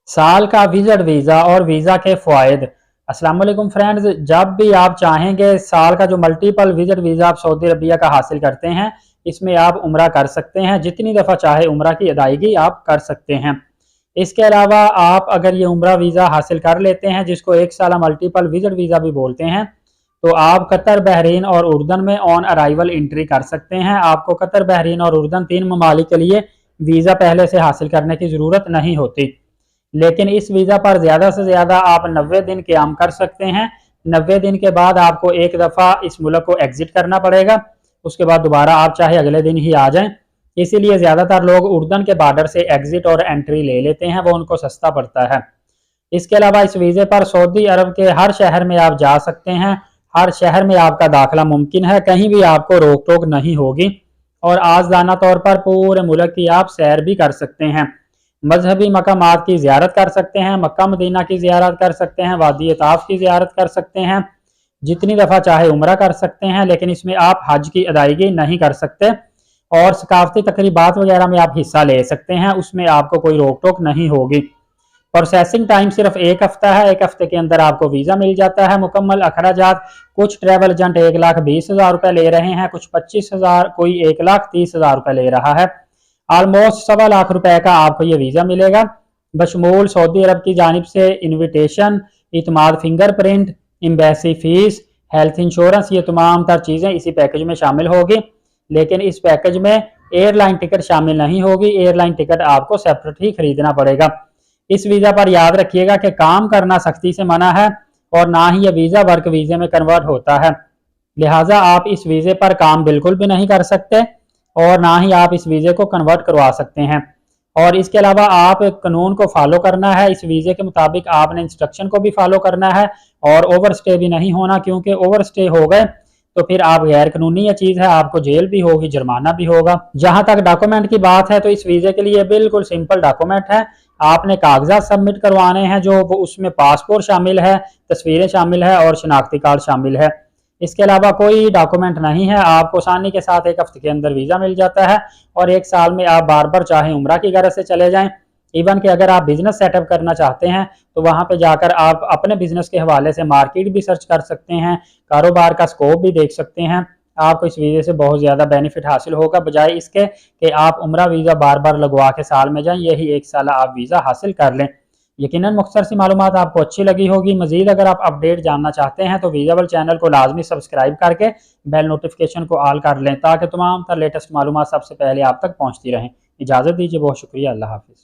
साल का visit visa और वीज़ा के फ़वाइद। अस्सलाम वालेकुम फ्रेंड्स, जब भी आप चाहेंगे साल का जो मल्टीपल विजिट वीज़ा आप सऊदी अरबिया का हासिल करते हैं, इसमें आप उम्रा कर सकते हैं। जितनी दफ़ा चाहे उम्रा की अदायगी आप कर सकते हैं। इसके अलावा आप अगर ये उम्रा वीज़ा हासिल कर लेते हैं, जिसको एक साल मल्टीपल विजिट वीज़ा भी बोलते हैं, तो आप कतर, बहरीन और उर्दन में ऑन अराइवल एंट्री कर सकते हैं। आपको कतर, बहरीन और उर्दन 3 ममालिक के लिए वीज़ा पहले से हासिल करने की ज़रूरत नहीं होती। लेकिन इस वीज़ा पर ज़्यादा से ज़्यादा आप 90 दिन क़याम कर सकते हैं। 90 दिन के बाद आपको एक दफ़ा इस मुल्क को एग्ज़िट करना पड़ेगा। उसके बाद दोबारा आप चाहे अगले दिन ही आ जाएं। इसीलिए ज़्यादातर लोग उर्दन के बॉर्डर से एग्ज़िट और एंट्री ले लेते हैं, वो उनको सस्ता पड़ता है। इसके अलावा इस वीज़े पर सऊदी अरब के हर शहर में आप जा सकते हैं। हर शहर में आपका दाखिला मुमकिन है, कहीं भी आपको रोक टोक नहीं होगी और आज़ादाना तौर पर पूरे मुल्क की आप सैर भी कर सकते हैं। मजहबी मकामात की ज़ियारत कर सकते हैं, मक्का मदीना की ज़ियारत कर सकते हैं, वादी ताफ की ज़ियारत कर सकते हैं। जितनी दफ़ा चाहे उम्रा कर सकते हैं, लेकिन इसमें आप हज की अदायगी नहीं कर सकते। और सकाफती तकरीबात वगैरह में आप हिस्सा ले सकते हैं, उसमें आपको कोई रोक टोक नहीं होगी। प्रोसेसिंग टाइम सिर्फ 1 हफ्ता है। 1 हफ्ते के अंदर आपको वीज़ा मिल जाता है। मुकम्मल अखराजात कुछ ट्रैवल एजेंट 1,20,000 रुपये ले रहे हैं, कुछ 25,000, कोई 1,30,000 रुपये ले रहा है। ऑलमोस्ट 1.25 लाख रुपए का आपको ये वीज़ा मिलेगा, बशमूल सऊदी अरब की जानिब से इन्विटेशन, इतमाद fingerprint, embassy fees, health insurance, ये तमाम तर चीज़ें इसी पैकेज में शामिल होगी। लेकिन इस पैकेज में एयरलाइन टिकट शामिल नहीं होगी। एयरलाइन टिकट आपको सेपरेट ही खरीदना पड़ेगा। इस वीज़ा पर याद रखिएगा कि काम करना सख्ती से मना है और ना ही यह वीज़ा वर्क वीज़े में कन्वर्ट होता है। लिहाजा आप इस वीज़े पर काम बिल्कुल भी नहीं कर सकते और ना ही आप इस वीज़े को कन्वर्ट करवा सकते हैं। और इसके अलावा आप कानून को फॉलो करना है। इस वीज़े के मुताबिक आपने इंस्ट्रक्शन को भी फॉलो करना है और ओवर स्टे भी नहीं होना, क्योंकि ओवर स्टे हो गए तो फिर आप गैर कानूनी चीज़ है, आपको जेल भी होगी, जुर्माना भी होगा। जहां तक डॉक्यूमेंट की बात है, तो इस वीज़े के लिए बिल्कुल सिंपल डॉक्यूमेंट है। आपने कागजात सबमिट करवाने हैं, जो उसमें पासपोर्ट शामिल है, तस्वीरें शामिल है और शनाख्ती कार्ड शामिल है। इसके अलावा कोई डॉक्यूमेंट नहीं है। आपको आसानी के साथ 1 हफ्ते के अंदर वीज़ा मिल जाता है और 1 साल में आप बार बार चाहें उम्रा की गरज से चले जाएं। इवन कि अगर आप बिजनेस सेटअप करना चाहते हैं, तो वहां पे जाकर आप अपने बिजनेस के हवाले से मार्केट भी सर्च कर सकते हैं, कारोबार का स्कोप भी देख सकते हैं। आपको इस वीज़े से बहुत ज़्यादा बेनिफिट हासिल होगा, बजाय इसके कि आप उम्रा वीज़ा बार बार लगवा के साल में जाएं। यही 1 साल आप वीज़ा हासिल कर लें। यकीनन मुख्तसर सी मालूमात आपको अच्छी लगी होगी। मजीद अगर आप अपडेट जानना चाहते हैं, तो वीज़ा वर्ल्ड चैनल को लाजमी सब्सक्राइब करके बेल नोटिफिकेशन को ऑल कर लें, ताकि तमाम तर लेटेस्ट मालूमात सबसे पहले आप तक पहुँचती रहें। इजाज़त दीजिए, बहुत शुक्रिया, अल्लाह हाफिज़।